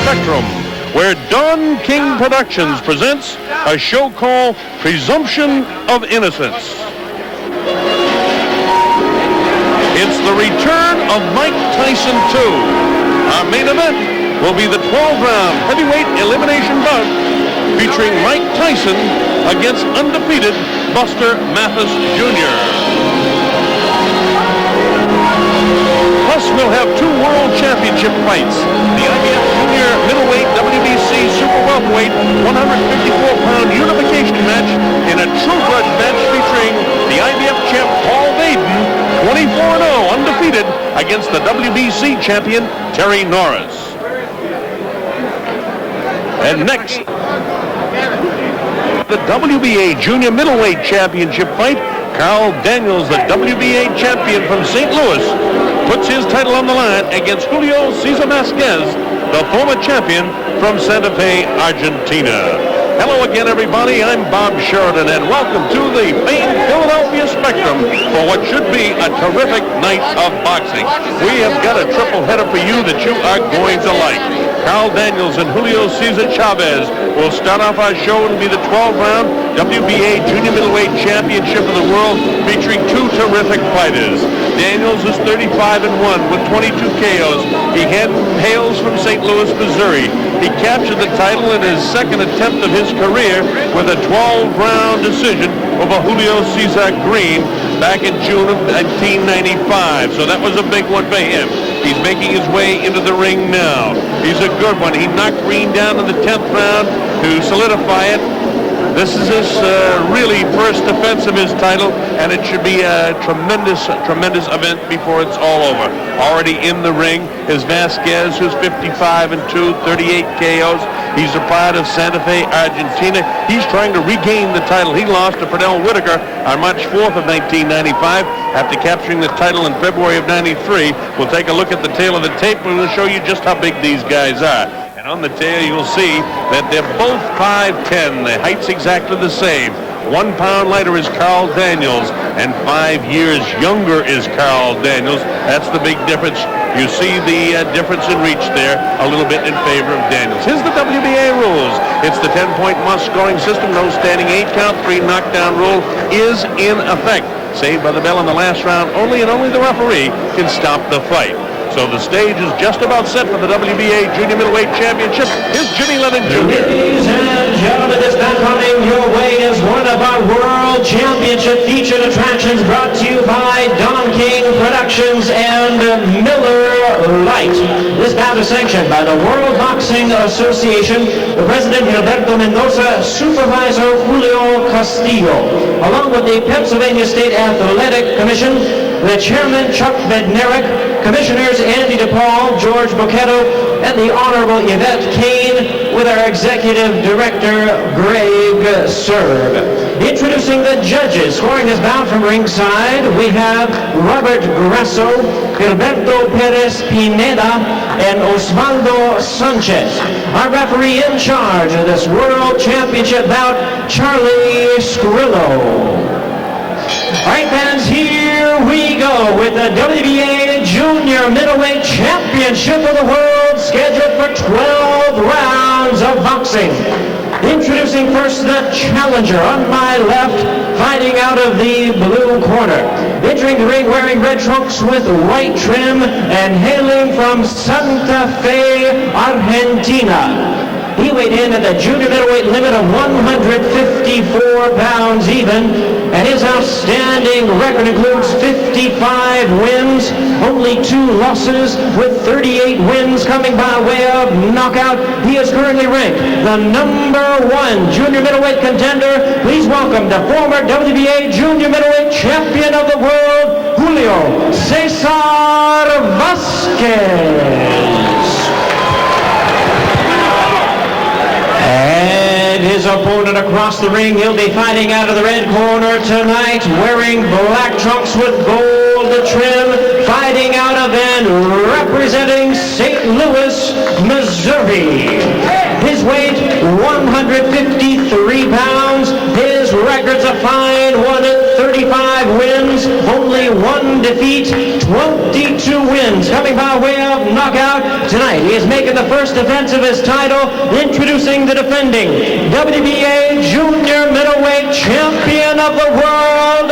Spectrum, where Don King Productions presents a show called Presumption of Innocence. It's the return of Mike Tyson 2. Our main event will be the 12-round heavyweight elimination bout featuring Mike Tyson against undefeated Buster Mathis Jr. Plus, we'll have two world championship fights. The IBF Junior Middleweight WBC Super Welterweight 154-pound unification match in a true blood match featuring the IBF champ Paul Vaden, 24-0 undefeated, against the WBC champion Terry Norris. And next, the WBA Junior Middleweight Championship fight. Carl Daniels, the WBA champion from St. Louis, puts his title on the line against Julio Cesar Vazquez, the former champion from Santa Fe, Argentina. Hello again, everybody. I'm Bob Sheridan, and welcome to the famed Philadelphia Spectrum for what should be a terrific night of boxing. We have got a triple header for you that you are going to like. Carl Daniels and Julio Cesar Chavez will start off our show. It'll be the 12-round WBA Junior Middleweight Championship of the World, featuring two terrific fighters. Daniels is 35-1 with 22 KOs. He hails from St. Louis, Missouri. He captured the title in his second attempt of his career with a 12-round decision over Julio Cesar Green back in June of 1995. So that was a big one for him. He's making his way into the ring now. He's a good one. He knocked Green down in the 10th round to solidify it. This is his really first defense of his title, and it should be a tremendous event before it's all over. Already in the ring is Vazquez, who's 55-2, 38 KOs. He's a part of Santa Fe, Argentina. He's trying to regain the title. He lost to Pernell Whitaker on March 4th of 1995 after capturing the title in February of 93. We'll take a look at the tail of the tape, and we'll show you just how big these guys are. And on the tail, you'll see that they're both 5'10". The height's exactly the same. 1 pound lighter is Carl Daniels, and 5 years younger is Carl Daniels. That's the big difference. You see the difference in reach there, a little bit in favor of Daniels. Here's the WBA rules. It's the 10-point must-scoring system. No standing 8-count, 3 knockdown rule is in effect. Saved by the bell in the last round only, and only the referee can stop the fight. So the stage is just about set for the WBA Junior Middleweight Championship. Here's Jimmy Lennon Jr. Ladies and gentlemen, this man coming your way is one of our World Championship featured attractions, brought to you by Don King Productions and Miller Lite. This bout is sanctioned by the World Boxing Association, the President Gilberto Mendoza, Supervisor Julio Castillo, along with the Pennsylvania State Athletic Commission, the Chairman Chuck Bednarik, Commissioners Andy DePaul, George Bocchetto, and the Honorable Yvette Kane, with our Executive Director, Greg Serb. Introducing the judges, scoring this bout from ringside, we have Robert Grasso, Gilberto Perez Pineda, and Osvaldo Sanchez. Our referee in charge of this World Championship bout, Charlie Scrillo. All right, fans, here we go with the WBA Junior Middleweight Championship of the World, scheduled for 12 rounds of boxing. Introducing first the challenger on my left, fighting out of the blue corner. Entering the ring wearing red trunks with white trim and hailing from Santa Fe, Argentina. He weighed in at the junior middleweight limit of 154 pounds even, and his outstanding record includes 55 wins, only 2 losses, with 38 wins coming by way of knockout. He is currently ranked the #1 junior middleweight contender. Please welcome the former WBA junior middleweight champion of the world, Julio Cesar Vazquez. And his opponent across the ring, he'll be fighting out of the red corner tonight, wearing black trunks with gold trim, fighting out of and representing St. Louis, Missouri. His weight, 153 pounds. His record's a fine one at 35 wins, only 1 1 defeat, 22 wins. Coming by way of knockout tonight, he is making the first defense of his title, introducing the defending WBA Junior Middleweight Champion of the World,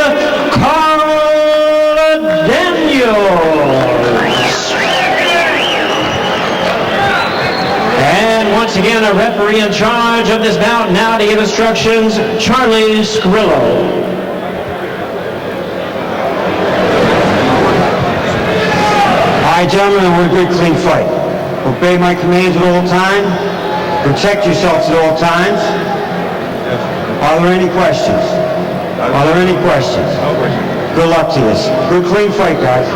Carl Daniels. And once again, a referee in charge of this bout now to give instructions, Charlie Scrillo. All right, gentlemen, we're a good, clean fight. Obey my commands at all times. Protect yourselves at all times. Are there any questions? Are there any questions? Good luck to this. Good, clean fight, guys.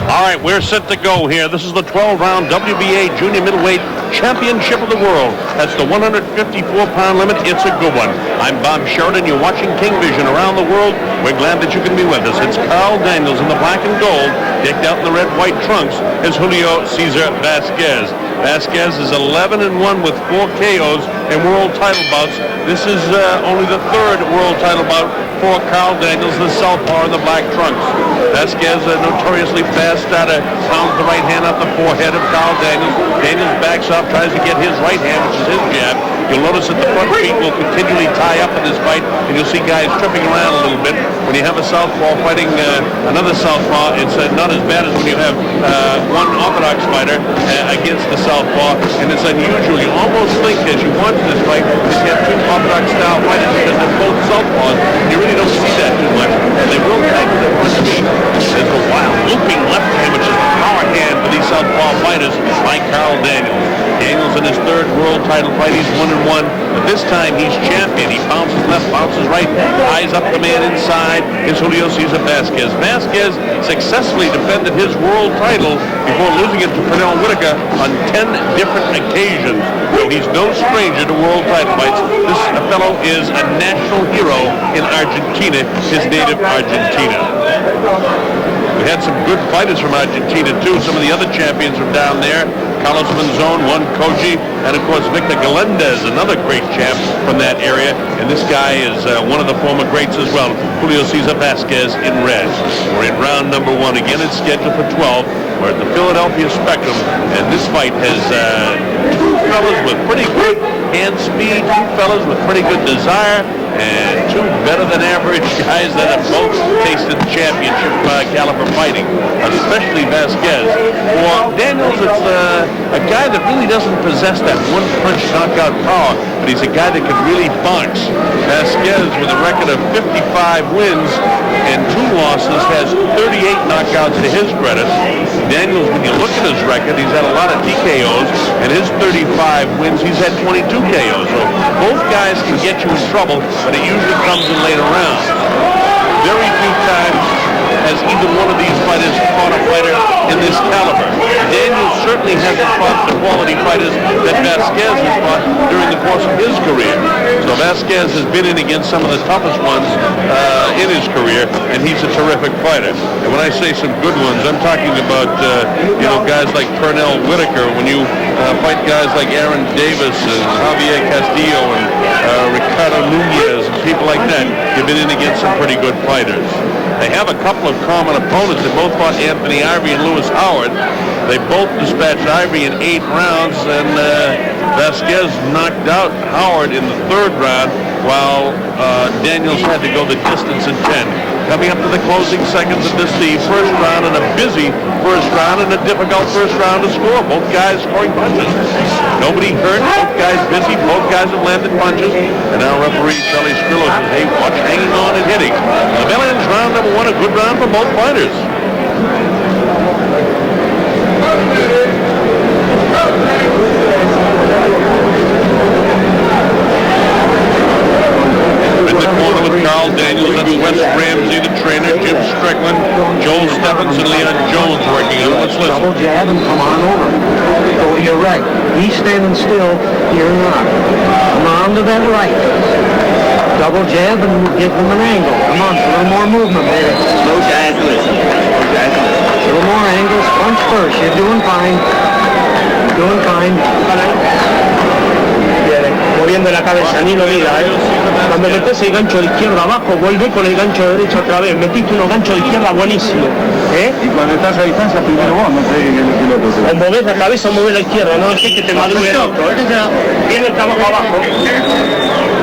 All right, we're set to go here. This is the 12-round WBA Junior Middleweight Championship of the World. That's the 154-pound limit. It's a good one. I'm Bob Sheridan. You're watching King Vision around the world. We're glad that you can be with us. It's Carl Daniels in the black and gold, decked out in the red-white trunks, is Julio Cesar Vazquez. Vazquez is 11-1 with 4 KOs in world title bouts. This is only the 3rd world title bout for Carl Daniels, the southpaw in the black trunks. Vazquez, a notoriously fast starter, pounds the right hand up the forehead of Carl Daniels. Daniels backs up, tries to get his right hand, which is his jab. You'll notice that the front feet will continually tie up in this fight, and you'll see guys tripping around a little bit. When you have a southpaw fighting another southpaw, it's not as bad as when you have one orthodox fighter against the southpaw, and it's unusual. You almost think, as you watch this fight, that you have 2 orthodox-style fighters because they're both southpaws. You really don't see that too much, and they will take the front feet. There's a wild looping left hand, which is the power hand for these southpaw fighters like Carl Daniels. Daniels in his 3rd world title fight, he's 1-1, but this time he's champion. He bounces left, bounces right, eyes up the man inside. Is Julio Cesar Vazquez. Vazquez successfully defended his world title before losing it to Pernell Whitaker on 10 different occasions. So he's no stranger to world title fights. This fellow is a national hero in Argentina, his native Argentina. We had some good fighters from Argentina, too. Some of the other champions from down there. Carlos Monzon, Juan Koji, and of course Victor Galindez, another great champ from that area. And this guy is one of the former greats as well, Julio Cesar Vazquez in red. We're in round number 1. Again, it's scheduled for 12. We're at the Philadelphia Spectrum, and this fight has 2 fellas with pretty good hand speed, 2 fellas with pretty good desire, and 2 better than average guys that have both tasted championship caliber fighting, especially Vazquez. For Daniels, it's a guy that really doesn't possess that one-punch knockout power, but he's a guy that can really box. Vazquez, with a record of 55 wins and 2 losses, has 38 knockouts to his credit. Daniels, when you look at his record, he's had a lot of TKOs, and his 35 wins, he's had 22 KOs. So both guys can get you in trouble, but it usually comes in later rounds. Very few times has either one of these fighters fought a fighter in this caliber. Daniels certainly hasn't fought the quality fighters that Vazquez has fought during the course of his career. So Vazquez has been in against some of the toughest ones in his career, and he's a terrific fighter. And when I say some good ones, I'm talking about guys like Pernell Whitaker. When you fight guys like Aaron Davis and Javier Castillo and Ricardo Nunez and people like that, you've been in against some pretty good fighters. They have a couple of common opponents. They both fought Anthony Ivory and Lewis Howard. They both dispatched Ivory in 8 rounds, and Vazquez knocked out Howard in the 3rd round, while Daniels had to go the distance in 10. Coming up to the closing seconds of this, the first round, and a busy first round, and a difficult first round to score. Both guys scoring punches. Nobody hurt. Both guys busy. Both guys have landed punches. And now referee Charlie Scrillo says, hey, watch hanging on and hitting. The bell ends round number 1, a good round for both fighters. In the corner with Carl Daniels, that's Wes Ramsey, the trainer, Jim Strickland, Joel Stephens, and Leon Jones working on. Let's listen. Double jab and come on over. Oh, you're right. He's standing still. You're not. Come on to that right. Double jab and give him an angle. Come on, a little more movement, baby. Slow guys, listen. A little more angles. Punch first. You're doing fine. You're doing fine. Get it. What do you moviendo la cabeza, ni lo diga, ¿eh? Cuando metes el gancho de izquierda abajo, vuelve con el gancho de derecha otra vez. Metiste unos ganchos de izquierda buenísimo, ¿eh? Y cuando estás a distancia, primero vos, no sé el otro. O movés la cabeza o movés la izquierda, no es que te madrugue el otro, ¿eh? Viene el trabajo abajo.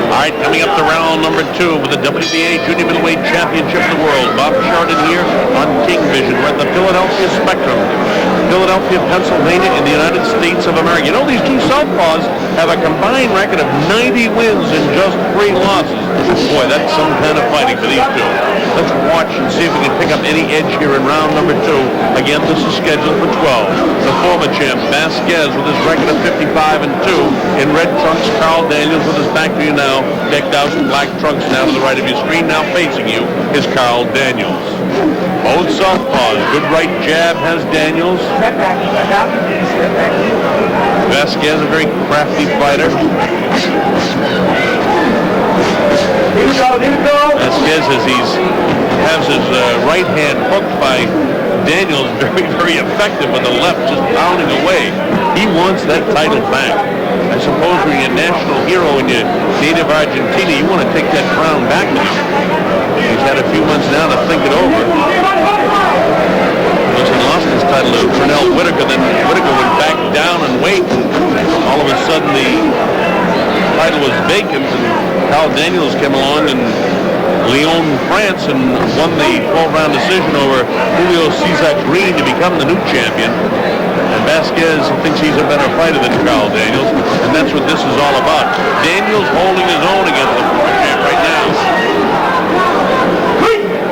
All right, coming up to round number 2 with the WBA Junior Middleweight Championship of the World. Bob Sheridan here on King Vision. We're at the Philadelphia Spectrum. Philadelphia, Pennsylvania, in the United States of America. You know, these two southpaws have a combined record of 90 wins and just 3 losses. Boy, that's some kind of fighting for these two. Let's watch and see if we can pick up any edge here in round number 2. Again, this is scheduled for 12. The former champ, Vazquez, with his record of 55-2. In red trunks, Carl Daniels with his back to you now, decked out in black trunks now to the right of your screen. Now facing you is Carl Daniels. Both southpaws. Good right jab has Daniels. Vazquez, a very crafty fighter. Vazquez, as has his right hand hooked by Daniels, very, very effective with the left, just pounding away. He wants that title back. I suppose when you're a national hero in your native Argentina, you want to take that crown back with you. He's had a few months now to think it over. He lost his title to Pernell Whitaker, then Whitaker went back down and weight. All of a sudden the title was vacant, and Carl Daniels came along in Lyon, France, and won the 12-round decision over Julio Cesar Green to become the new champion. And Vazquez thinks he's a better fighter than Carl Daniels, and that's what this is all about. Daniels holding his own against the former champ right now.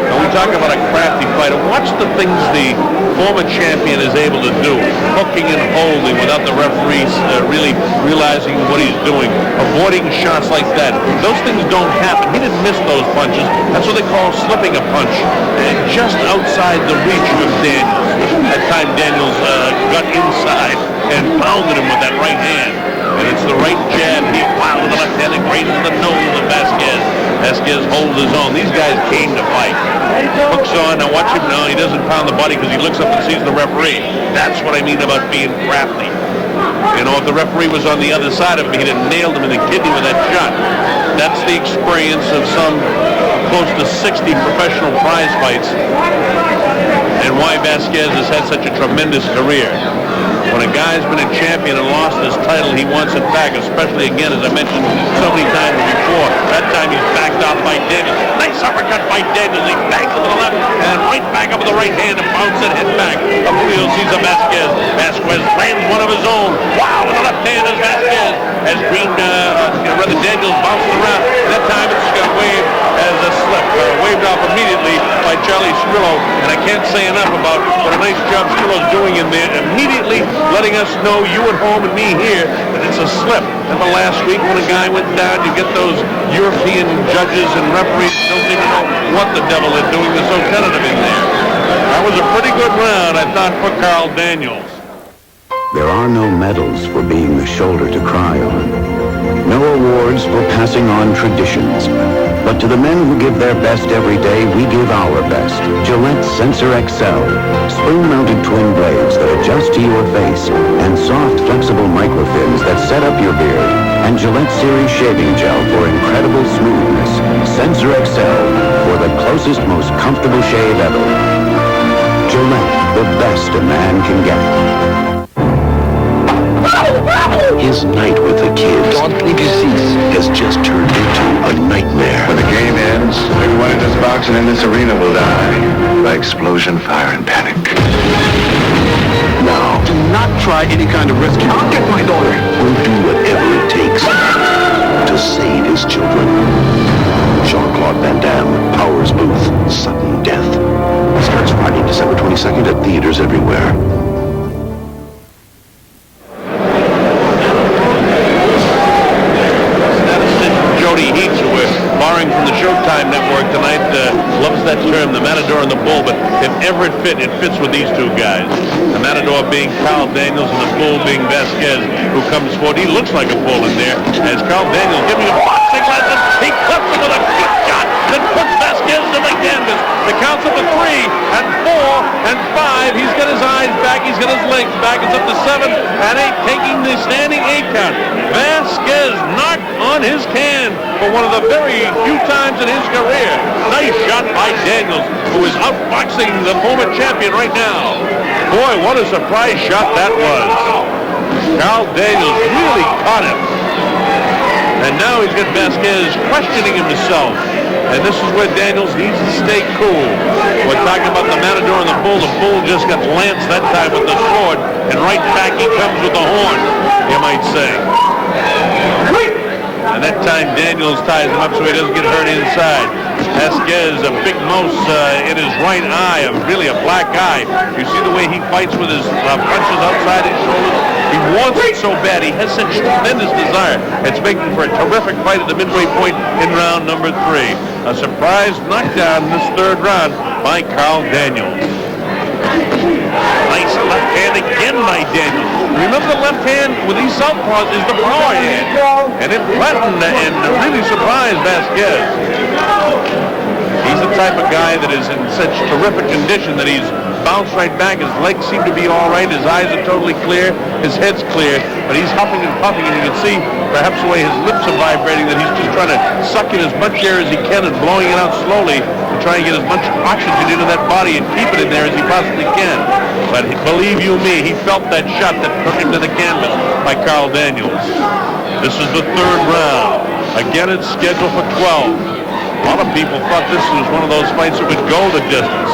Now we talk about a crafty fighter. Watch the things the former champion is able to do. Hooking and holding without the referees really realizing what he's doing. Avoiding shots like that. Those things don't happen. He didn't miss those punches. That's what they call slipping a punch. And just outside the reach of Daniels. That time Daniels got inside and pounded him with that right hand. And it's the right jab. He wow with the left hand and grazes the nose of Vazquez. Vazquez holds his own. These guys came to fight. Hooks on. Now watch him now. He doesn't pound the body because he looks up and sees the referee. That's what I mean about being crafty. You know, if the referee was on the other side of him, he'd have nailed him in the kidney with that shot. That's the experience of some close to 60 professional prize fights, and why Vazquez has had such a tremendous career. When a guy's been a champion and lost his title, he wants it back, especially, again, as I mentioned so many times before. That time he's backed off by Daniels. Nice uppercut by Daniels. He bangs to the left and right back up with the right hand and bounces that head back of Julio Cesar Vazquez. Vazquez lands one of his own. Wow, with the left hand is Vazquez. As Green, rather Daniels bounces around. That time it's waved as a slip. Waved off immediately by Charlie Strillo. And I can't say enough about what a nice job Strillo's doing in there. Immediately letting us know, you at home and me here, that it's a slip. Remember last week when a guy went down, you get those European judges and referees don't even know what the devil they're doing. They're so tentative in there. That was a pretty good round, I thought, for Carl Daniels. There are no medals for being the shoulder to cry on. No awards for passing on traditions. But to the men who give their best every day, we give our best. Gillette Sensor XL. Spring-mounted twin blades that adjust to your face. And soft, flexible microfins that set up your beard. And Gillette Series shaving gel for incredible smoothness. Sensor XL for the closest, most comfortable shave ever. Gillette, the best a man can get. His night with the kids has just turned into a nightmare. When the game ends, everyone in this box and in this arena will die by explosion, fire, and panic. Now, Do not try any kind of risk. I'll get my daughter. we'll do whatever it takes to save his children. Jean-Claude Van Damme, Powers Booth, Sudden Death. Starts Friday, December 22nd at theaters everywhere. From the Showtime Network tonight, loves that term, the Matador and the Bull, but if ever it fits with these two guys. The Matador being Carl Daniels and the Bull being Vazquez, who comes forward. He looks like a bull in there, as Carl Daniels giving a boxing lesson. He clips him with a good shot that puts Vazquez to the canvas. The counts up to 3 and 4 and 5. He's got his eyes back, he's got his legs back. It's up to 7 and 8, taking the standing 8 count. Vazquez Vasquez knocked on his can for one of the very few times in his career. Nice shot by Daniels, who is outboxing the former champion right now. Boy, what a surprise shot that was. Carl Daniels really caught him. And now he's got Vasquez questioning himself. And this is where Daniels needs to stay cool. We're talking about the Matador and the Bull. The Bull just got lanced that time with the sword. And right back he comes with the horn, you might say. And that time Daniels ties him up so he doesn't get hurt inside. Vasquez, a big mouse in his right eye, really a black eye. You see the way he fights with his punches outside his shoulders? He wants it so bad. He has such tremendous desire. It's making for a terrific fight at the midway point in round number 3. A surprise knockdown in this third round by Carl Daniels. Nice left hand again by Daniels. Remember, the left hand with these southpaws is the power hand. And it flattened and really surprised Vasquez. He's the type of guy that is in such terrific condition that he's bounced right back. His legs seem to be all right. His eyes are totally clear. His head's clear. But he's huffing and puffing, and you can see perhaps the way his lips are vibrating that he's just trying to suck in as much air as he can and blowing it out slowly to try and get as much oxygen into that body and keep it in there as he possibly can. But believe you me, he felt that shot that took him to the canvas by Carl Daniels. This is the third round. Again, it's scheduled for 12. A lot of people thought this was one of those fights that would go the distance.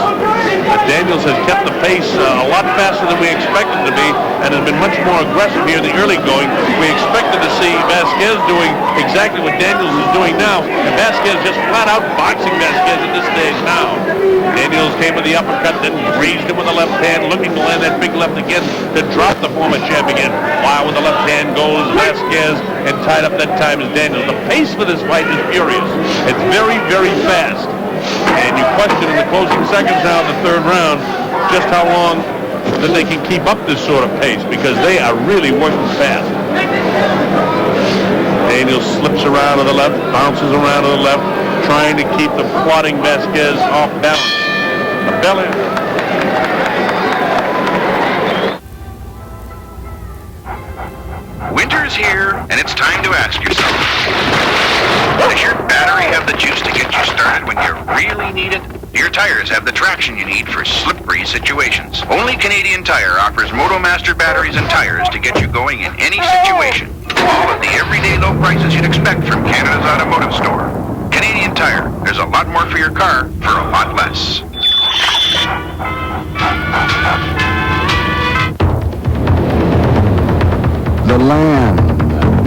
But Daniels has kept the pace a lot faster than we expected to be and has been much more aggressive here in the early going. We expected to see Vasquez doing exactly what Daniels is doing now, and Vasquez just flat out boxing Vasquez at this stage now. Daniels came with the uppercut, then raised him with the left hand, looking to land that big left again to drop the former champ again. While with the left hand goes Vasquez, and tied up that time is Daniels. The pace for this fight is furious. It's very, very fast. And you question in the closing seconds now of the third round just how long that they can keep up this sort of pace, because they are really working fast. Daniels slips around to the left, bounces around to the left, trying to keep the plodding Vasquez off balance. A belly. Winter's here, and it's time to ask yourself, does your battery have the juice to get you started when you really need it? Do your tires have the traction you need for slippery situations? Only Canadian Tire offers MotoMaster batteries and tires to get you going in any situation. All at the everyday low prices you'd expect from Canada's automotive store. Canadian Tire. There's a lot more for your car for a lot less. The land,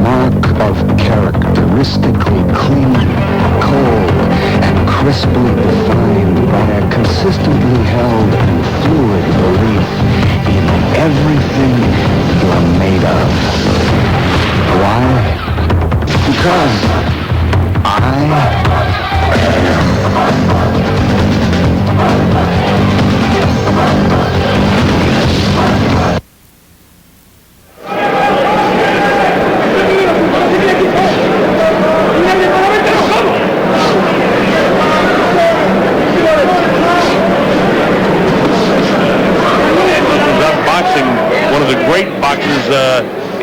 mark of characteristically clean, cold, and crisply defined by a consistently held and fluid belief in everything you're made of. Why? Because I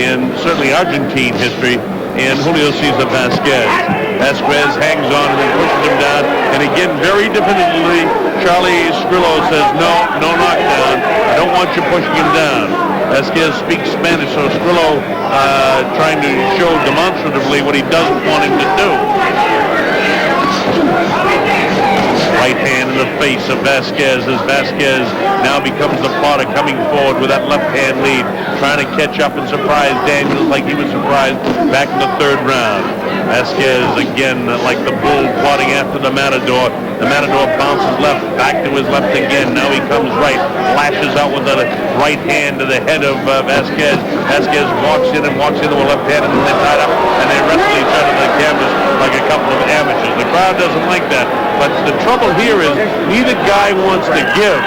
in certainly Argentine history, in Julio Cesar Vazquez. Vasquez hangs on and then pushes him down, and again, very definitively, Charlie Skrillo says, no knockdown. I don't want you pushing him down. Vasquez speaks Spanish, so Skrillo trying to show demonstratively what he doesn't want him to do. Right hand in the face of Vasquez as Vasquez now becomes the plotter, coming forward with that left hand lead, trying to catch up and surprise Daniels like he was surprised back in the third round. Vasquez again like the bull plodding after the Matador. The Matador bounces left, back to his left again. Now he comes right, lashes out with the right hand to the head of Vasquez. Vasquez walks in with a left hand, and then they tie it up and they wrestle each other to the canvas like a couple of amateurs. The crowd doesn't like that. But the trouble here is neither guy wants to give.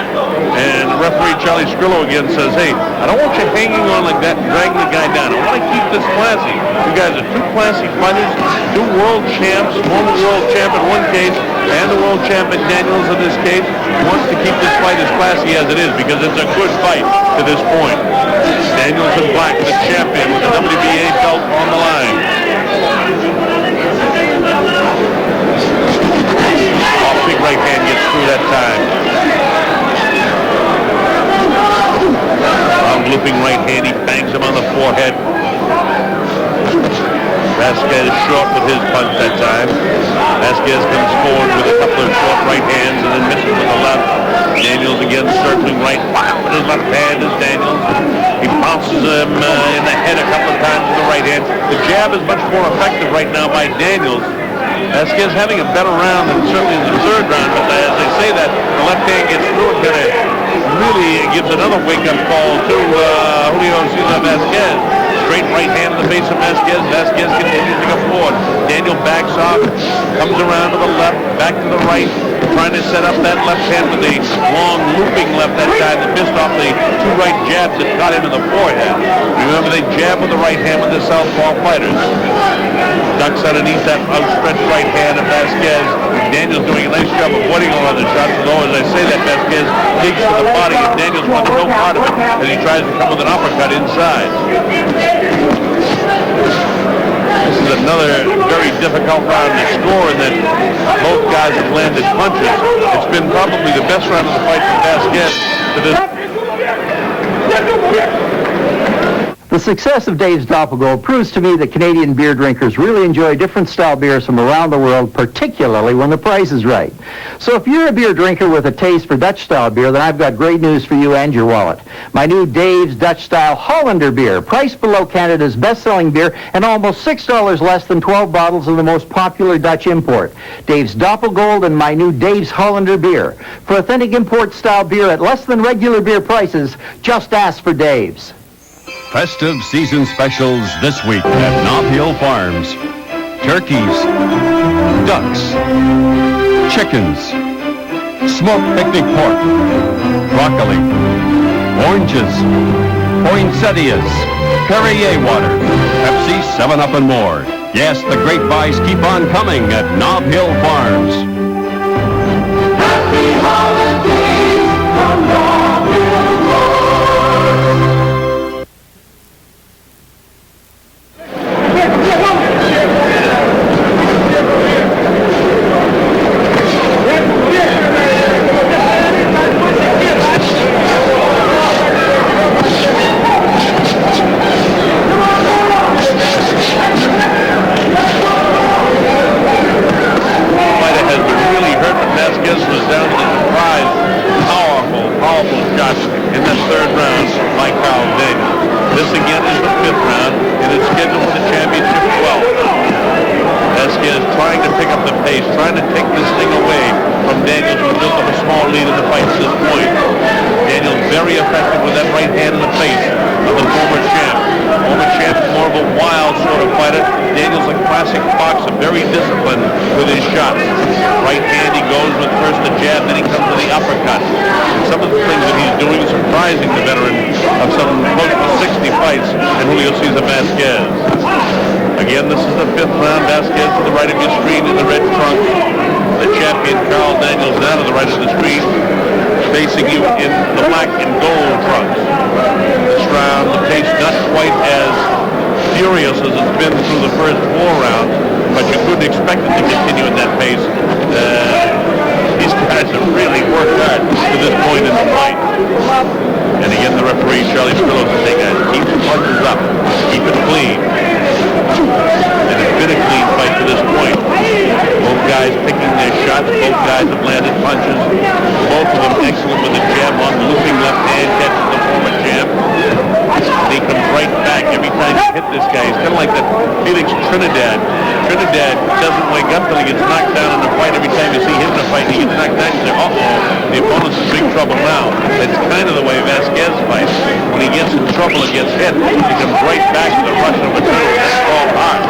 And referee Charlie Skrillo again says, hey, I don't want you hanging on like that and dragging the guy down. I want to keep this classy. You guys are two classy fighters, two world champs, former world champ in one case, and the world champ in Daniels in this case. Wants to keep this fight as classy as it is because it's a good fight to this point. Daniels in black, the champion with the WBA belt on the line. through that time. Looping right hand, he bangs him on the forehead. Vazquez short with his punch that time. Vazquez comes forward with a couple of short right hands and then misses with the left. Daniels again circling right. Wow, with his left hand is Daniels. He bounces him in the head a couple of times with the right hand. The jab is much more effective right now by Daniels. Vazquez having a better round than certainly in the third round, but as they say that, the left hand gets through it, really gives another wake-up call to Julio Cesar Vazquez. Straight right hand in the face of Vazquez. Vazquez continues to go forward. Daniel backs off, comes around to the left, back to the right, trying to set up that left hand with a long looping left that time that missed off the two right jabs that got him in the forehead. Remember, they jab with the right hand with the southpaw fighters. Ducks underneath that outstretched right hand of Vazquez. Daniel's doing a nice job of avoiding all other shots, although as I say that, Vazquez digs to the body and Daniels wants no part of it as he tries to come with an uppercut inside. This is another very difficult round to score in that both guys have landed punches. It's been probably the best round of the fight for Vazquez to this. The success of Dave's Doppelgold proves to me that Canadian beer drinkers really enjoy different style beers from around the world, particularly when the price is right. So if you're a beer drinker with a taste for Dutch style beer, then I've got great news for you and your wallet. My new Dave's Dutch style Hollander beer, priced below Canada's best-selling beer and almost $6 less than 12 bottles of the most popular Dutch import. Dave's Doppelgold and my new Dave's Hollander beer. For authentic import style beer at less than regular beer prices, just ask for Dave's. Festive season specials this week at Nob Hill Farms. Turkeys, ducks, chickens, smoked picnic pork, broccoli, oranges, poinsettias, Perrier water, Pepsi, 7-Up and more. Yes, the great buys keep on coming at Nob Hill Farms. Happy holidays from Nob Hill Farms. Julio Cesar Vazquez. Again, this is the 5th round. Vazquez to the right of your screen in the red trunk. The champion, Carl Daniels, now to the right of the screen, facing you in the black and gold trunks. This round, the pace not quite as furious as it's been through the first 4 rounds, but you couldn't expect it to continue at that pace. These guys have really worked hard to this point in the fight. And again, the referee, Charlie Spillos, is saying, guys, keep the punches up, keep it clean. And it's been a clean fight to this point. Both guys picking their shots, both guys have landed punches. Both of them excellent with the jab on, looping left hand, catches the former champ. And he comes right back every time you hit this guy. He's kind of like that Felix Trinidad. Trinidad doesn't wake up till he gets knocked down in a fight. Every time you see him in a fight, he gets knocked down, you say, uh-oh, the opponent's in big trouble now. That's kind of the way Vazquez fights. When he gets in trouble and gets hit, he comes right back to the rush number 2. That's called hard.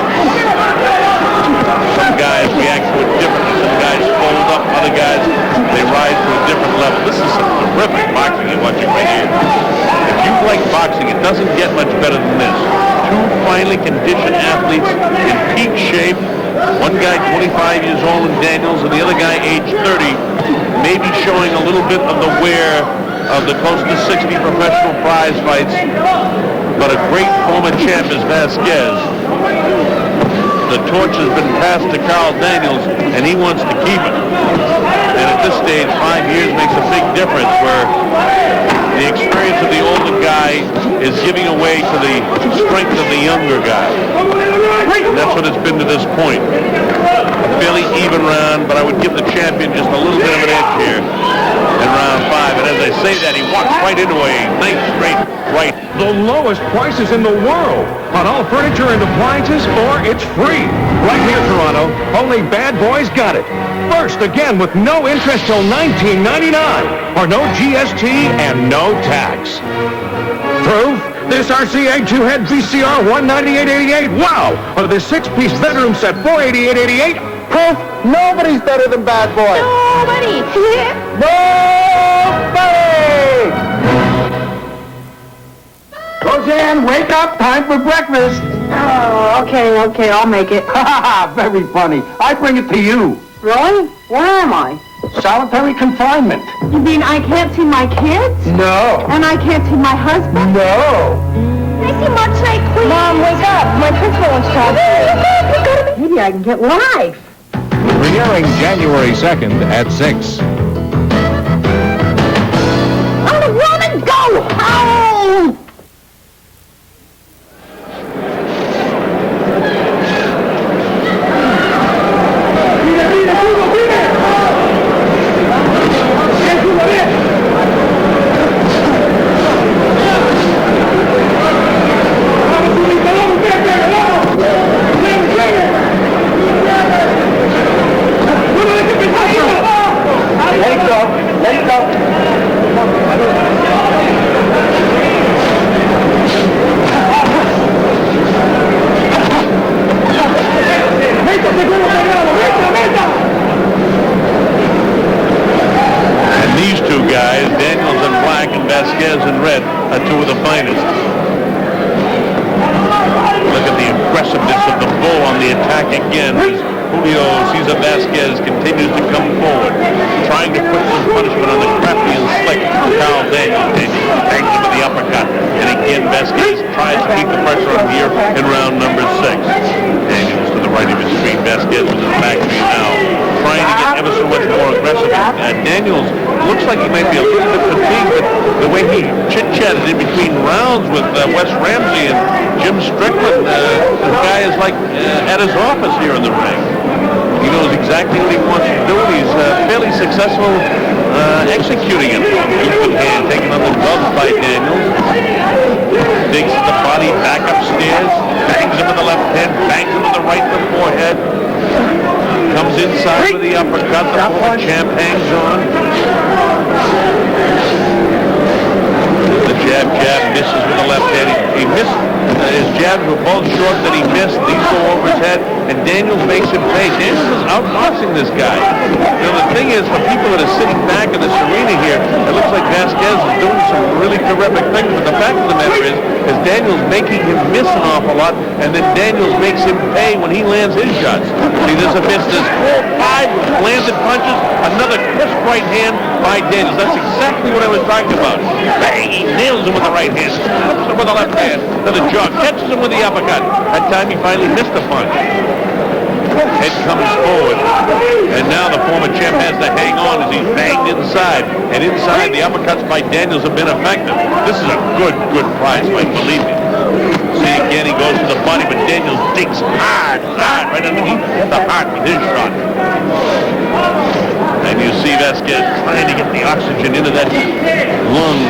Some guys react to it differently. Some guys fold up. Other guys, they rise to a different level. This is some terrific boxing you're watching right here. If you like boxing, it doesn't get much better than this. 2 finely conditioned athletes in peak shape. One guy 25 years old in Daniels, and the other guy age 30, maybe showing a little bit of the wear of the close to 60 professional prize fights. But a great former champ is Vazquez. The torch has been passed to Carl Daniels, and he wants to keep it. And at this stage, 5 years makes a big difference where the experience of the older guy is giving away to the strength of the younger guy. And that's what it's been to this point. A fairly even round, but I would give the champion just a little bit of an edge here in round 5. And as I say that, he walks right into a nice straight right. The lowest prices in the world on all furniture and appliances, or it's free. Right here, Toronto. Only Bad Boys got it. First, again, with no interest till $19.99, or no GST and no tax. Proof? This RCA 2-head VCR $198.88. Wow! Or this 6-piece bedroom set $488.88. Proof? Nobody's better than Bad Boy. Nobody. Roseanne, wake up! Time for breakfast! Oh, okay, I'll make it. Ha ha ha! Very funny. I bring it to you. Really? Where am I? Solitary confinement. You mean I can't see my kids? No. And I can't see my husband? No. Can I see Marchite, please? Mom, wake up. My principal wants to talk to you. Maybe I can get life. Premiering January 2nd at 6. I'm a woman! Go! Oh! Vazquez in red are two of the finest. Look at the aggressiveness of the bull on the attack again as Julio Cesar Vazquez continues to come forward, trying to put some punishment on the crafty and slick Carl Daniels. Daniels bangs him with the uppercut, and again Vazquez tries to keep the pressure on here in round number 6. Daniels to the right of his screen. Vazquez with his back to you now, trying to get ever so much more aggressive. Daniels looks like he might be a little bit fatigued, but the way he chit-chatted in between rounds with Wes Ramsey and Jim Strickland, the guy is like at his office here in the ring. He knows exactly what he wants to do, and he's fairly successful executing it. Good hand taken on the gloves by Daniels. Digs the body back upstairs, bangs him with the left hand, bangs him with the right to the forehead. Comes inside with the uppercut, the former champ hangs on. The jab, misses with the left hand. He missed. His jabs were both short that he missed. These go over his head, and Daniels makes him pay. Daniels is outboxing this guy. You know, the thing is, for people that are sitting back in this arena here, it looks like Vazquez is doing some really terrific things, but the fact of the matter is Daniels making him miss an awful lot, and then Daniels makes him pay when he lands his shots. See, there's a miss. There's 4 or 5 landed punches, another crisp right hand by Daniels. That's exactly what I was talking about. Bang! He nails him with the right hand, flips him with the left hand to the jaw, catches him with the uppercut. That time he finally missed a punch. Head comes forward, and now the former champ has to hang on as he's banged inside. And inside, the uppercuts by Daniels have been effective. This is a good prize fight, believe me. See, again, he goes to the body, but Daniels digs hard, right underneath the heart with his shot. And you see Vazquez trying to get the oxygen into that lung,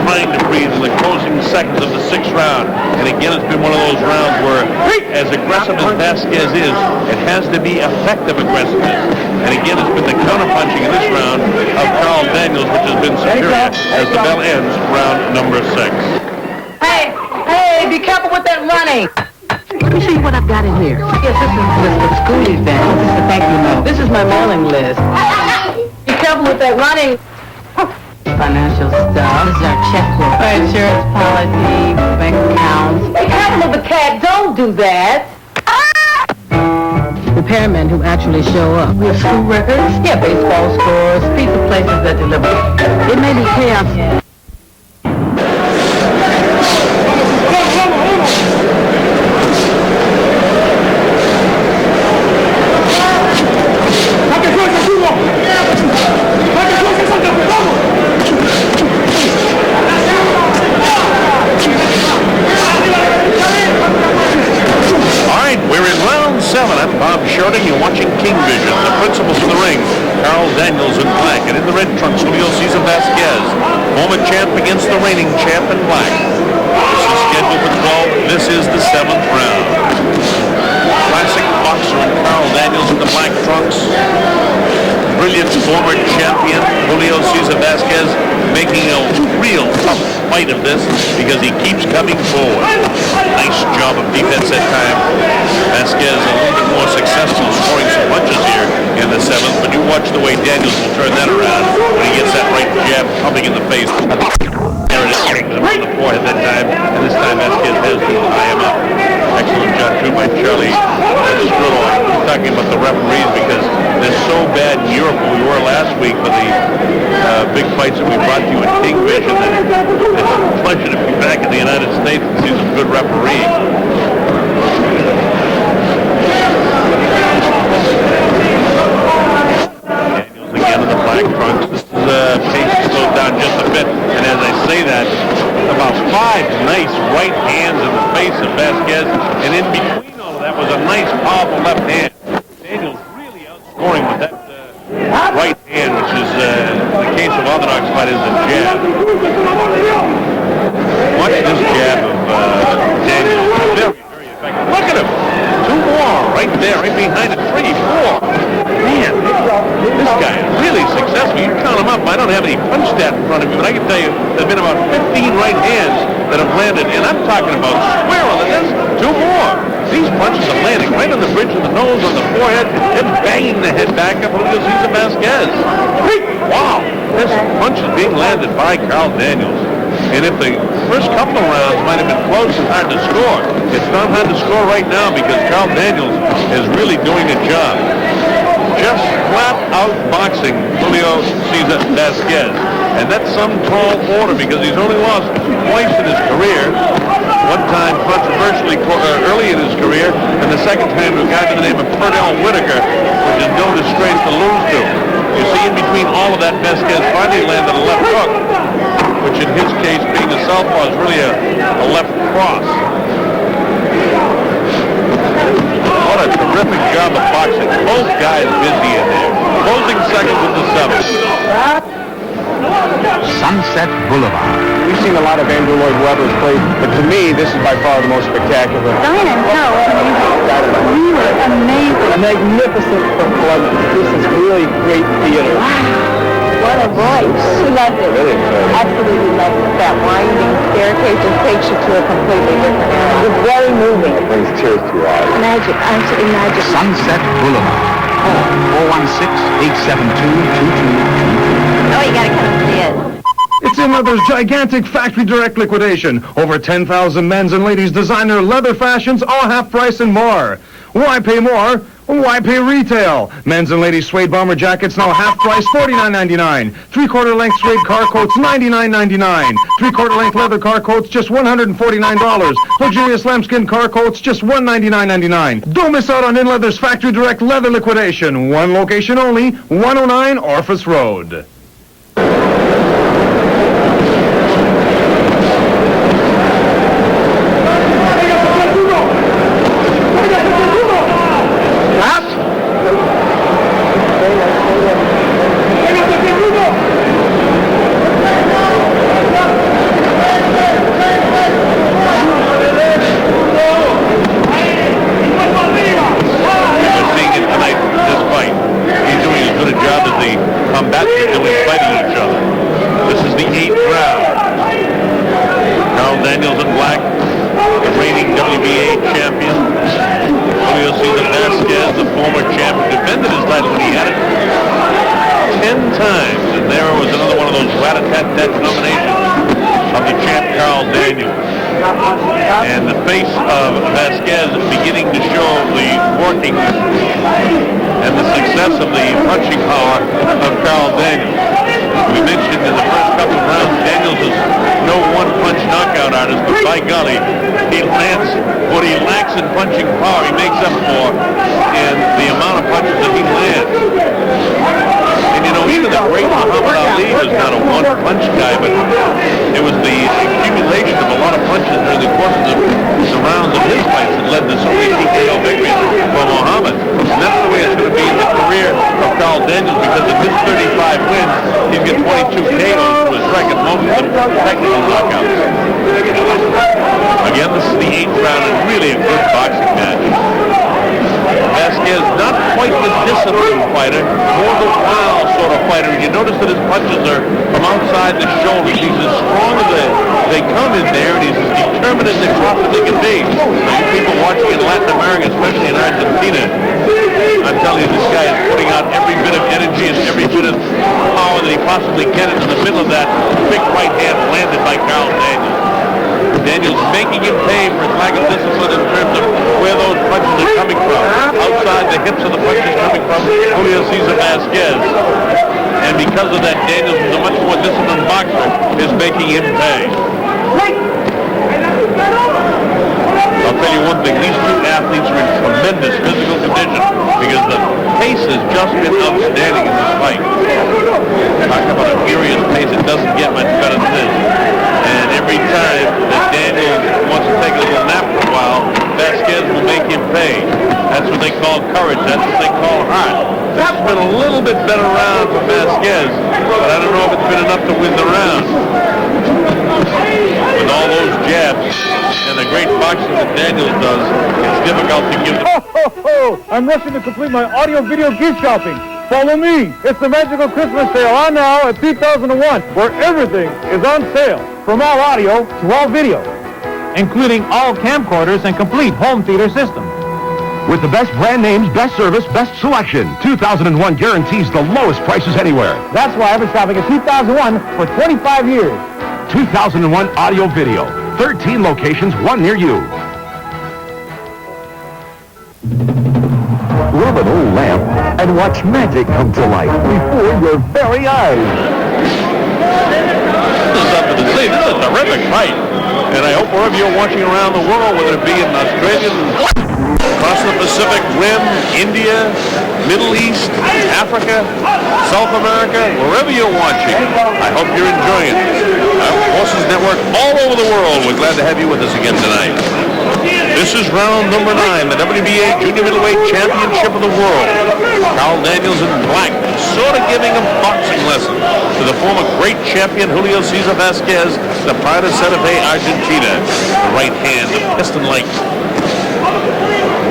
trying to breathe in the closing seconds of the 6th round. And again, it's been one of those rounds where, as aggressive as Vazquez is, it has to be effective aggressiveness. And again, it's been the counterpunching in this round of Carl Daniels, which has been superior as the bell ends round number 6. Hey, be careful with that running. Let me show you what I've got in here. Yes, this is the school event. This is the thank you note. This is my mailing list. Be careful with that running. Financial stuff. This is our checkbook. Insurance policy, bank accounts. Be careful of the cat. Don't do that. Repairmen who actually show up. We have school records. Yeah, baseball scores. Pizza places that deliver. It may be chaos. Bob Sheridan. You're watching King Vision. The principals in the ring, Carl Daniels in black. And in the red trunks, Julio Cesar Vazquez. Former champ against the reigning champ in black. This is scheduled for 12. This is the 7th round. Classic boxer and Carl Daniels in the black trunks. Brilliant former champion Julio Cesar Vazquez making a real tough fight of this because he keeps coming forward. Nice job of defense that time. Vazquez a little bit more successful scoring some punches here in the 7th, but you watch the way Daniels will turn that around when he gets that right jab coming in the face. There it is, on the forehead that time, and this time Vazquez has to tie him up. Excellent job too by Charlie Strillo. He's talking about the referees because they're so bad in Europe where we were last week for the big fights that we brought to you in King Vision. It's a pleasure to be back in the United States and see some good refereeing. Daniels again in the black trunks. This is pace slowed down just a bit, and as I say that, about 5 nice right hands in the face of Vazquez, and in between all of that was a nice, powerful left hand. Daniels really outscoring with that right hand, which is, in the case of orthodox fighters, a jab. Watch this jab of Daniels. Very, very effective. Look at him! 2 more right there, right behind it. 3, 4. Man, this guy is really successful. You count him up. I don't have any punch stat in front of me, but I can tell you there's been about 15 right hands that have landed, and I'm talking about square on the desk. 2 more. These punches are landing right on the bridge of the nose, on the forehead, and banging the head back up Julio Cesar Vazquez. Wow, this punch is being landed by Carl Daniels. And if the first couple of rounds might have been close and hard to score, it's not hard to score right now because Carl Daniels is really doing a job. Just flat out boxing Julio Cesar Vazquez. And that's some tall order because he's only lost twice in his career. One time controversially early in his career, and the second time to a guy by the name of Pernell Whitaker, which is no disgrace to lose to. You see, in between all of that, Vazquez finally landed a left hook, which in his case, being a southpaw, is really a left cross. What a terrific job of boxing. Both guys busy in there. Closing second with the 7th. Sunset Boulevard. We've seen a lot of Andrew Lloyd Webber's plays, but to me, this is by far the most spectacular. Diane, no, really amazing. A magnificent performance. This is really great theater. Wow. What a voice. Loved it. Really exciting. Absolutely loved it. That winding staircase just takes you to a completely different area. It's very moving. It brings tears to your eyes. Magic. Absolutely magic. Sunset Boulevard. Call 416-872-2222. Oh, you gotta come and see it. It's in Leather's gigantic factory direct liquidation. Over 10,000 men's and ladies' designer leather fashions, all half price and more. Why pay more? Why pay retail? Men's and ladies' suede bomber jackets now half price, $49.99. 3/4 length suede car coats, $99.99. 3/4 length leather car coats, just $149. Luxurious lambskin car coats, just $199.99. Don't miss out on In Leather's factory direct leather liquidation. One location only, 109 Orphus Road. Daniels in black, the reigning WBA champion. Julio Cesar Vazquez, the former champion, defended his title when he had it 10 times. And there was another one of those rat-a-tat-tat combinations of the champ Carl Daniels. And the face of Vazquez beginning to show the workings and the success of the punching power of Carl Daniels. We mentioned in the first couple of rounds, Daniels is no one-punch knockout artist, but by golly, he lands what he lacks in punching power, he makes up for in the amount of punches that he lands. And you know, even the great Muhammad Ali was not a one-punch guy, but it was the accumulation of a lot of punches during the course of the rounds of his fights that led to so many TKO victories for Muhammad. 22 KOs to his record, most of them technical knockouts. Again, this is the 8th round and really a good boxing match. Vazquez, not quite the disciplined fighter, more the wild sort of fighter. And you notice that his punches are from outside the shoulders. He's as strong as they come in there, and he's as determined as they possibly can be. So you people watching in Latin America, especially in Argentina, I'm telling you, this guy is putting out every bit of energy and every bit of power that he possibly can. And in the middle of that, big right hand landed by Carl Daniels. Daniels making him pay for his lack of discipline in terms of where those punches are coming from. Outside the hips of the punches coming from Julio Cesar Vazquez. And because of that, Daniels, who's a much more disciplined boxer, is making him pay. I'll tell you one thing, these two athletes are in tremendous physical condition because the pace has just been outstanding in this fight. Talk about a furious pace, it doesn't get much better than this. And every time that Daniels wants to take a little nap for a while, Vazquez will make him pay. That's what they call courage. That's what they call heart. This has been a little bit better round for Vazquez, but I don't know if it's been enough to win the round. With all those jabs and the great boxing that Daniels does, it's difficult to give them. I'm rushing to complete my audio-video gift shopping. Follow me. It's the magical Christmas sale on now at 2001, where everything is on sale, from all audio to all video, including all camcorders and complete home theater system. With the best brand names, best service, best selection, 2001 guarantees the lowest prices anywhere. That's why I've been shopping at 2001 for 25 years. 2001 audio video, 13 locations, one near you. Rub an old lamp and watch magic come to life before your very eyes. This is something to see. This is a terrific fight. And I hope wherever you're watching around the world, whether it be in Australia, across the Pacific Rim, India, Middle East, Africa, South America, wherever you're watching, I hope you're enjoying it. Horses Network all over the world. We're glad to have you with us again tonight. This is round number 9, the WBA Junior Middleweight Championship of the World. Carl Daniels in black, sort of giving a boxing lesson to the former great champion Julio Cesar Vazquez, the pride of Santa Fe, Argentina. The right hand, the piston-like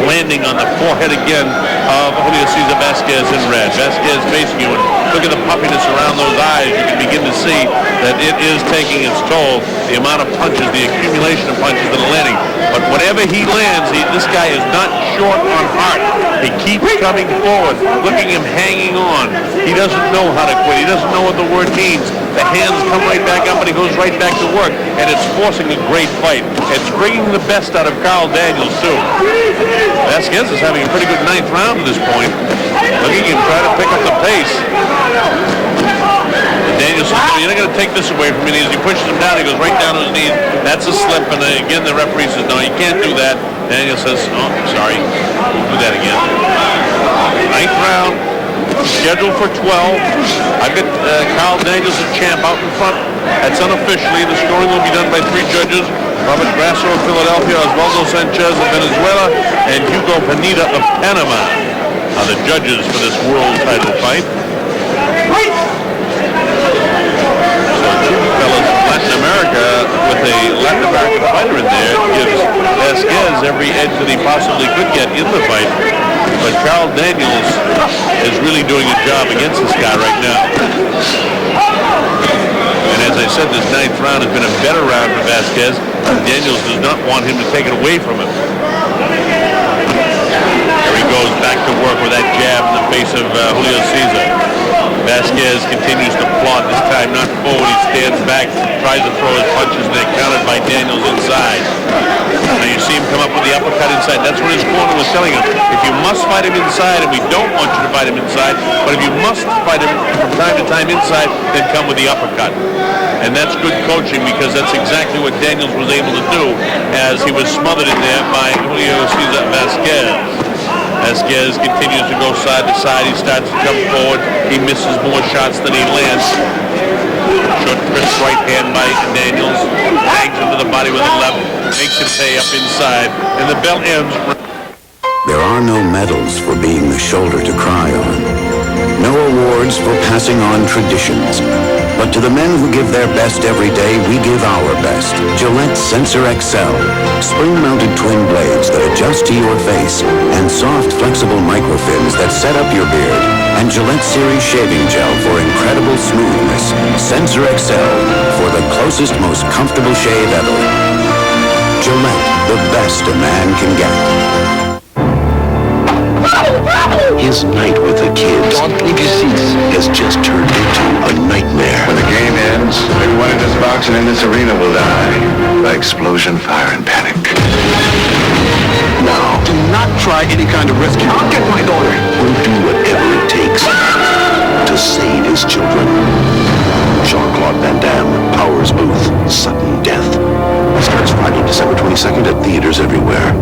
landing on the forehead again of Julio Cesar Vazquez in red. Vazquez facing you, and look at the puffiness around those eyes. You can begin to see that it is taking its toll, the amount of punches, the accumulation of punches that are landing. But whatever he lands, this guy is not short on heart. He keeps coming forward. Look at him hanging on. He doesn't know how to quit. He doesn't know what the word means. The hands come right back up, and he goes right back to work. And it's forcing a great fight. It's bringing the best out of Carl Daniels, too. Vazquez is having a pretty good 9th round at this point. Look at him try to pick up the pace. Daniels says, no, you're not going to take this away from me. As he pushes him down, he goes right down to his knees. That's a slip, and again the referee says, no, you can't do that. Daniels says, oh, sorry, do that again. 9th round, scheduled for 12. I've got Carl Daniels, the champ, out in front. That's unofficially. The scoring will be done by 3 judges. Robert Grasso of Philadelphia, Osvaldo Sanchez of Venezuela, and Hugo Pineda of Panama are the judges for this world title fight. Latin America, with a Latin American fighter in there, gives Vazquez every edge that he possibly could get in the fight. But Carl Daniels is really doing a job against this guy right now. And as I said, this 9th round has been a better round for Vazquez. Daniels does not want him to take it away from him. Here he goes back to work with that jab in the face of Julio Cesar. Vazquez continues to plod, this time not forward. He stands back, tries to throw his punches, and they're countered by Daniels inside. Now you see him come up with the uppercut inside. That's what his corner was telling him. If you must fight him inside, and we don't want you to fight him inside, but if you must fight him from time to time inside, then come with the uppercut. And that's good coaching, because that's exactly what Daniels was able to do as he was smothered in there by Julio Cesar Vazquez. Vazquez continues to go side to side. He starts to come forward. He misses more shots than he lands. Short, crisp right hand by Daniels. Hangs into the body with a left. Makes him pay up inside. And the bell ends. There are no medals for being the shoulder to cry on. No awards for passing on traditions. But to the men who give their best every day, we give our best. Gillette Sensor XL. Spring-mounted twin blades that adjust to your face, and soft, flexible microfins that set up your beard. And Gillette Series shaving gel for incredible smoothness. Sensor XL for the closest, most comfortable shave ever. Gillette, the best a man can get. His night with the kids has just turned into a nightmare. When the game ends, everyone in this box and in this arena will die by explosion, fire, and panic. Now, do not try any kind of rescue. I'll get my daughter. We'll do whatever it takes to save his children. Jean-Claude Van Damme, Powers Booth, Sudden Death. Starts Friday, December 22nd at theaters everywhere.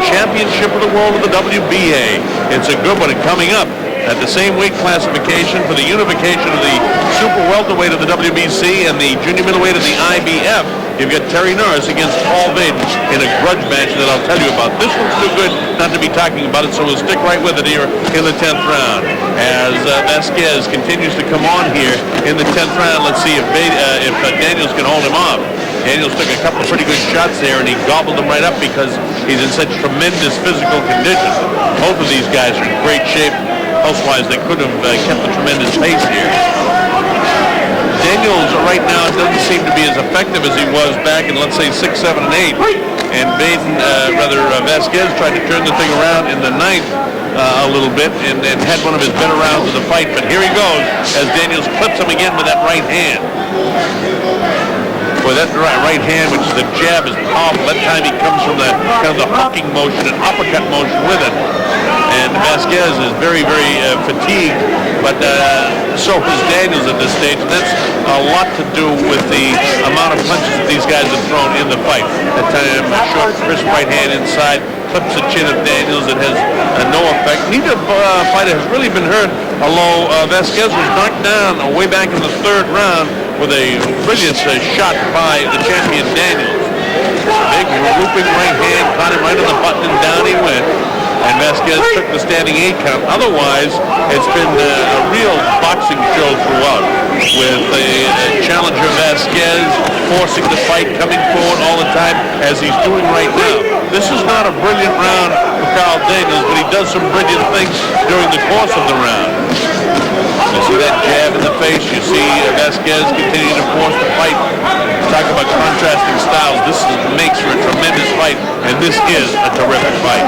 Championship of the world of the WBA. It's a good one, and coming up at the same weight classification for the unification of the super welterweight of the WBC and the junior middleweight of the IBF. You've got Terry Norris against Paul Vaden in a grudge match that I'll tell you about. This one's too good not to be talking about it, so we'll stick right with it here in the 10th round. As Vazquez continues to come on here in the 10th round, let's see if Daniels can hold him off. Daniels took a couple of pretty good shots there, and he gobbled them right up because he's in such tremendous physical condition. Both of these guys are in great shape. Elsewise, they could have kept a tremendous pace here. Daniels right now doesn't seem to be as effective as he was back in, let's say, 6, 7, and 8. And Vazquez tried to turn the thing around in the 9th a little bit and had one of his better rounds of the fight. But here he goes as Daniels clips him again with that right hand. Boy, that right hand, which is a jab, is powerful. That time he comes from the kind of the hooking motion and uppercut motion with it. And Vazquez is very, very fatigued, but so is Daniels at this stage. And that's a lot to do with the amount of punches that these guys have thrown in the fight. That time, a short, crisp right hand inside clips the chin of Daniels. It has no effect. Neither fighter has really been hurt, although Vazquez was knocked down way back in the 3rd round with a brilliant shot by the champion Daniels. Big looping right hand, caught him right on the button, and down he went. And Vazquez took the standing 8 count. Otherwise, it's been a real boxing show throughout, with the challenger Vazquez forcing the fight, coming forward all the time, as he's doing right now. This is not a brilliant round for Carl Daniels, but he does some brilliant things during the course of the round. You see that jab in the face. You see Vazquez continue to force the fight. Talk about contrasting styles. This makes for a tremendous fight, and this is a terrific fight.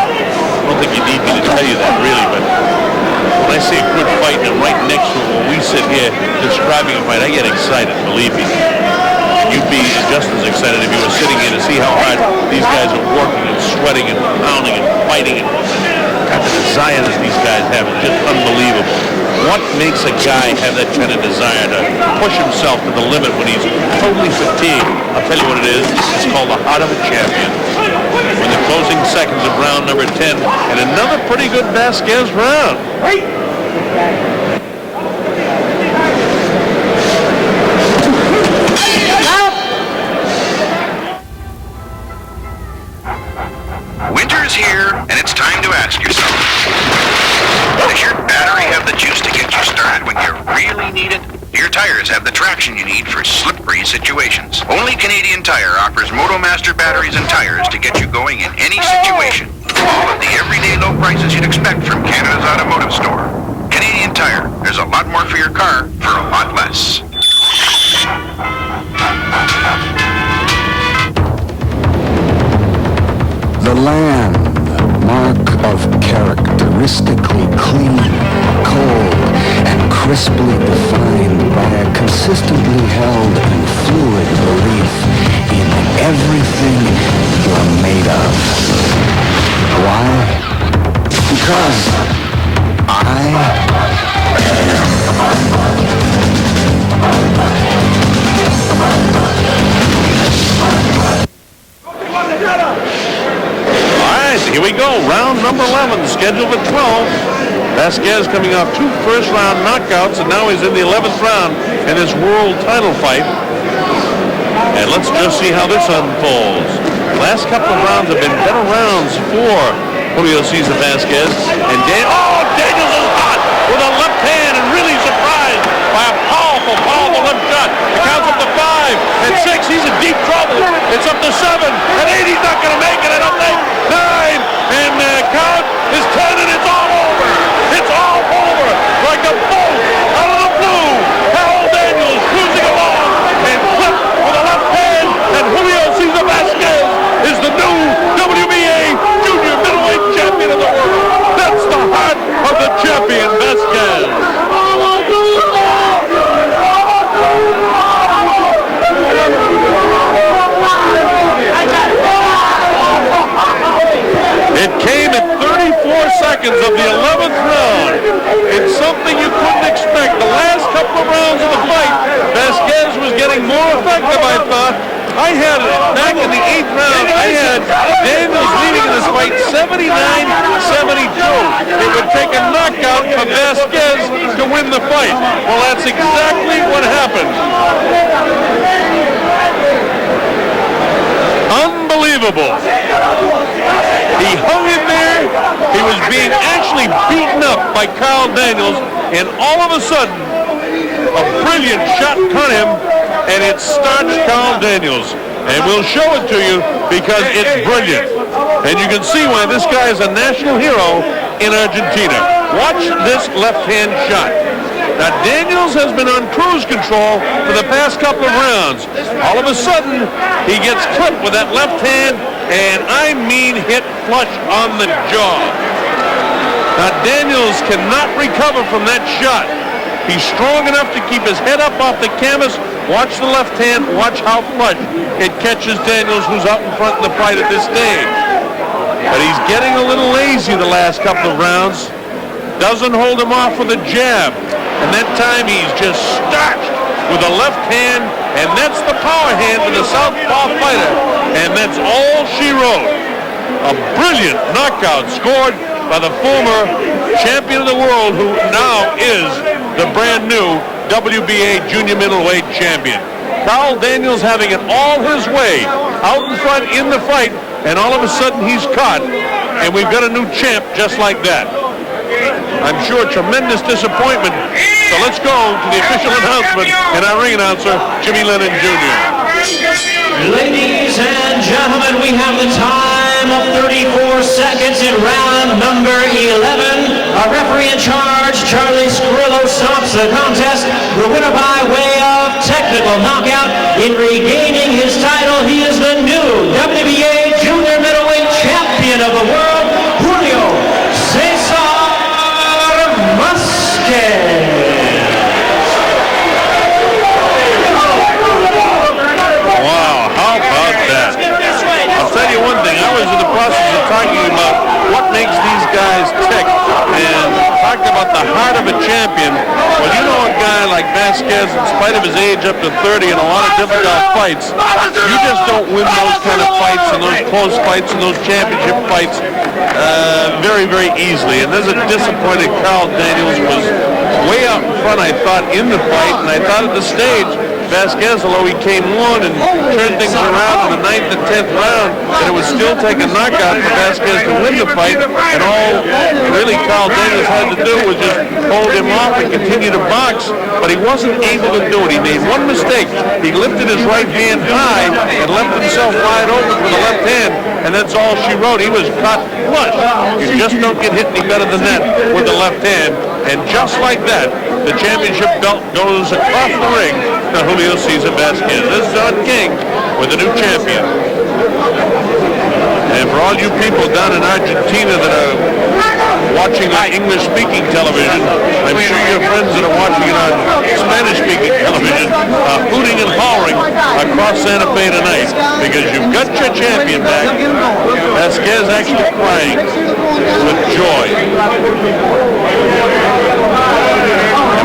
I don't think you need me to tell you that, really, but when I see a good fight and right next to it, when we sit here describing a fight, I get excited, believe me. And you'd be just as excited if you were sitting here to see how hard these guys are working and sweating and pounding and fighting. And God, the desire that these guys have is just unbelievable. What makes a guy have that kind of desire to push himself to the limit when he's totally fatigued? I'll tell you what it is. It's called the heart of a champion. When the closing seconds of round number 10, and another pretty good Vazquez round. Winter is here, and it's time to ask yourself, does your battery have the juice to get you started when you really need it? Your tires have the traction you need for slippery situations. Only Canadian Tire offers MotoMaster batteries and tires to get you going in any situation. All at the everyday low prices you'd expect from Canada's automotive store. Canadian Tire. There's a lot more for your car for a lot less. The land, mark of characteristically clean, cold, and crisply defined by a consistently held and fluid belief in everything you're made of. Why? Because I All right, here we go. Round number 11, scheduled at 12. Vasquez coming off 2 first-round knockouts, and now he's in the 11th round in his world title fight. And let's just see how this unfolds. Last couple of rounds have been better rounds for Julio Cesar Vazquez. And Daniels is hot with a left hand and really surprised by a powerful left shot. It counts up to 5 and 6. He's in deep trouble. It's up to 7 and 8. He's not going to make it, I don't think. 9 and count is 10 and it's all over. It's all over like a bolt out of the blue. Carl Daniels cruising along and flipped with a left hand, and Julio Cesar Vazquez is the new WBA junior middleweight champion of the world. That's the heart of the champion, Vazquez. It came at 34 seconds of the 11th round. It's something you couldn't expect. The last couple of rounds of the fight, Vazquez was getting more effective, I thought. I had it back in the 8th round. I had Daniels leading in this fight 79-72. It would take a knockout for Vazquez to win the fight. Well, that's exactly what happened. Unbelievable. He hung in there. He was being actually beaten up by Carl Daniels, and all of a sudden, a brilliant shot caught him, and it starched Carl Daniels. And we'll show it to you because it's brilliant. And you can see why this guy is a national hero in Argentina. Watch this left-hand shot. Now, Daniels has been on cruise control for the past couple of rounds. All of a sudden, he gets clipped with that left hand, and I mean hit flush on the jaw. Now, Daniels cannot recover from that shot. He's strong enough to keep his head up off the canvas. Watch the left hand. Watch how flush it catches Daniels, who's out in front in the fight at this stage. But he's getting a little lazy the last couple of rounds. Doesn't hold him off with a jab. And that time he's just starched with a left hand, and that's the power hand for the southpaw fighter. And that's all she wrote. A brilliant knockout scored by the former champion of the world, who now is the brand new WBA junior middleweight champion. Carl Daniels having it all his way, out in front in the fight, and all of a sudden he's caught, and we've got a new champ just like that. I'm sure tremendous disappointment. So let's go to the official announcement and our ring announcer, Jimmy Lennon Jr. Ladies and gentlemen, we have the time of 34 seconds in round number 11. Our referee in charge, Charlie Scrillo, stops the contest. The winner by way of technical knockout. In regaining his title, he is the new WBA junior middleweight champion of the world, Julio Cesar Vazquez. Wow, how about that? I'll tell you one thing. I was in the process of talking about what makes these guys tick, and talked about the heart of a champion. Well, you know a guy like Vazquez, in spite of his age up to 30 and a lot of difficult fights, you just don't win those kind of fights and those close fights and those championship fights very, very easily. And there's a disappointed Carl Daniels was way out in front, I thought, in the fight, and I thought at the stage, Vazquez, although he came on and turned things around in the 9th and 10th round, that it would still take a knockout for Vazquez to win the fight, and all really Carl Daniels had to do was just hold him off and continue to box, but he wasn't able to do it. He made one mistake. He lifted his right hand high and left himself wide open with the left hand, and that's all she wrote. He was caught flush. You just don't get hit any better than that with the left hand, and just like that, the championship belt goes across the ring to Julio Cesar Vazquez. This is Don King with the new champion. And for all you people down in Argentina that are watching on English-speaking television, I'm sure your friends that are watching it on Spanish-speaking television are hooting and hollering across Santa Fe tonight, because you've got your champion back. Vazquez actually crying with joy.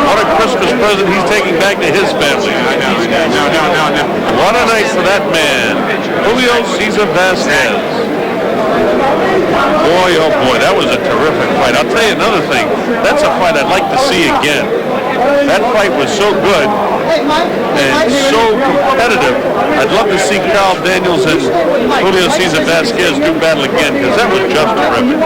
What a Christmas present he's taking back to his family. What a night for that man, Julio Cesar Vazquez. Boy, oh boy, that was a terrific fight. I'll tell you another thing. That's a fight I'd like to see again. That fight was so good and so competitive. I'd love to see Carl Daniels and Julio Cesar Vazquez do battle again, because that was just terrific.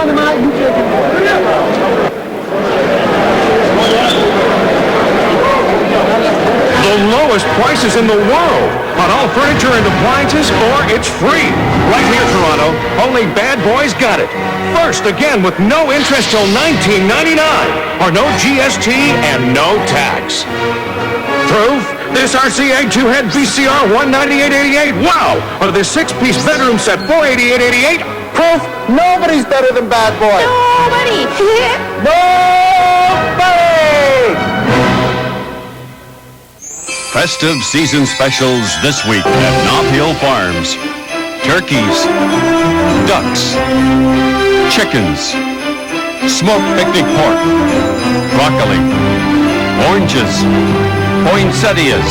The lowest prices in the world on all furniture and appliances, or it's free. Right here, Toronto, only bad boys got it. First, again, with no interest till $19.99, or no GST and no tax. Proof? This RCA 2-head VCR $198.88. Wow! Or this 6-piece bedroom set $488.88. Proof? Nobody's better than Bad Boy. Nobody. Nobody! Festive season specials this week at Knob Hill Farms. Turkeys, ducks, chickens, smoked picnic pork, broccoli, oranges, poinsettias,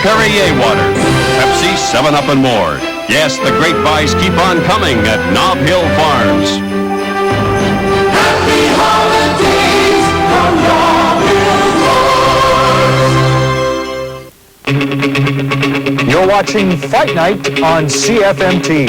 Perrier water, Pepsi, 7-Up and more. Yes, the great buys keep on coming at Knob Hill Farms. Happy holidays from Knob Hill Farms. You're watching Fight Night on CFMT.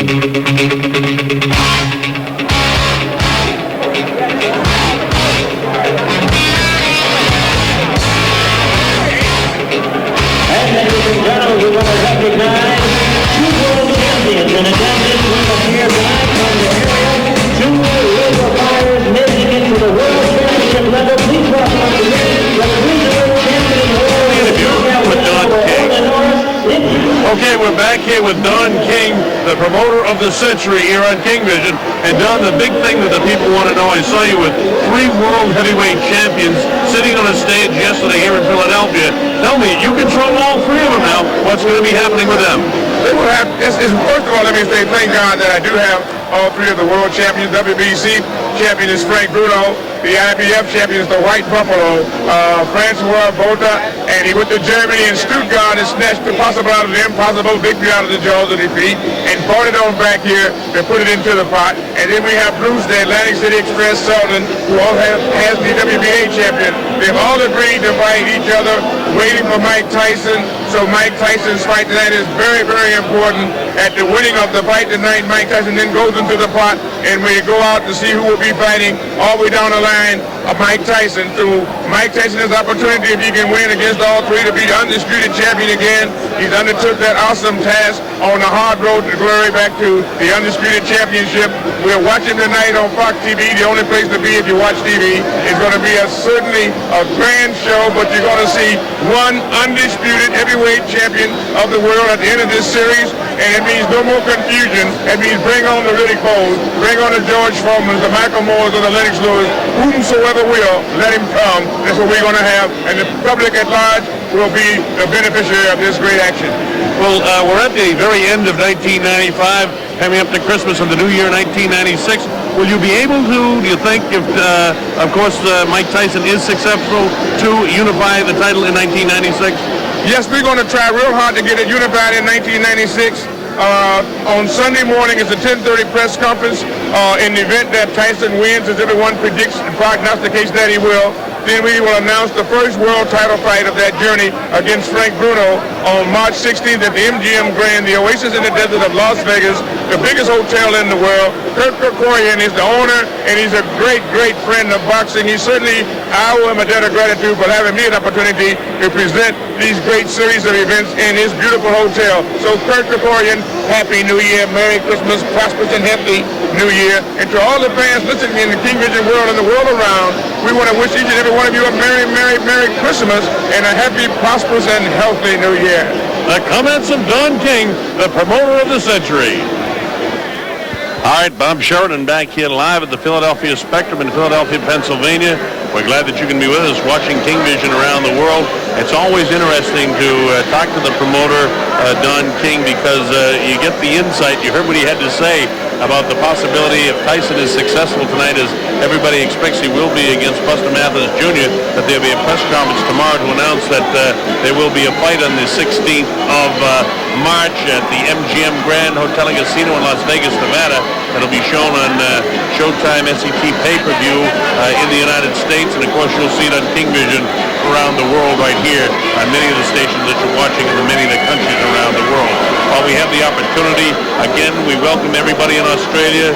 We want to recognize two world champions and a champion from here back from the area. Two river fighters making it to the world championship level. Please welcome once again the regional champion of the world. With Don King. Okay, we're back here with Don King, the promoter of the century here on King Vision. And Don, the big thing that the people want to know, I saw you with 3 world heavyweight champions sitting on a stage yesterday here in Philadelphia. Tell me, you control all 3 of them now. What's going to be happening with them? They will have, first of all, let me say thank God that I do have all 3 of the world champions. WBC champion is Frank Bruno. The IBF champion is the White Buffalo, Francois Botha, and he went to Germany and Stuttgart and snatched the possible out of the impossible, victory out of the jaws of defeat, and brought it on back here to put it into the pot. And then we have Bruce, the Atlantic City Express Sullivan, who also has the WBA champion. They've all agreed to fight each other, waiting for Mike Tyson. So Mike Tyson's fight tonight is very, very important. At the winning of the fight tonight, Mike Tyson then goes into the pot, and we go out to see who will be fighting all the way down the line of Mike Tyson. So Mike Tyson has opportunity, if he can win against all 3, to be the undisputed champion again. He's undertook that awesome task on the hard road to glory back to the undisputed championship. We'll watch him tonight on Fox TV, the only place to be if you watch TV. It's going to be certainly a grand show, but you're going to see one undisputed heavyweight champion of the world at the end of this series, and it means no more confusion. It means bring on the Riddick Bowe, bring on the George Foreman, the Michael Moores, or the Lennox Lewis, whomsoever will, let him come. That's what we're going to have, and the public at large will be the beneficiary of this great action. Well, we're at the very end of 1995, coming up to Christmas and the new year 1996. Will you be able to, do you think, if, of course, Mike Tyson is successful, to unify the title in 1996? Yes, we're going to try real hard to get it unified in 1996. On Sunday morning is a 10:30 press conference. In the event that Tyson wins, as everyone predicts and prognosticates that he will, then we will announce the first world title fight of that journey against Frank Bruno on March 16th at the MGM Grand, the Oasis in the desert of Las Vegas, the biggest hotel in the world. Kurt Kerkorian is the owner, and he's a great, great friend of boxing. He certainly, I owe him a debt of gratitude for having me an opportunity to present these great series of events in his beautiful hotel. So Kurt Kerkorian, Happy New Year, Merry Christmas, prosperous and happy New Year. And to all the fans listening in the King Vision world and the world around, we want to wish each and every one of you a Merry, Merry, Merry Christmas and a happy, prosperous, and healthy New Year. The comments of Don King, the promoter of the century. All right, Bob Sheridan back here live at the Philadelphia Spectrum in Philadelphia, Pennsylvania. We're glad that you can be with us watching King Vision around the world. It's always interesting to talk to the promoter, Don King, because you get the insight. You heard what he had to say about the possibility, if Tyson is successful tonight, as everybody expects he will be against Buster Mathers Jr., that there'll be a press conference tomorrow to announce that there will be a fight on the 16th of March at the MGM Grand Hotel and Casino in Las Vegas, Nevada. That'll be shown on Showtime SET pay-per-view in the United States, and of course you'll see it on King Vision around the world right here on many of the stations that you're watching in many of the countries around the world. While we have the opportunity, again, we welcome everybody in Australia.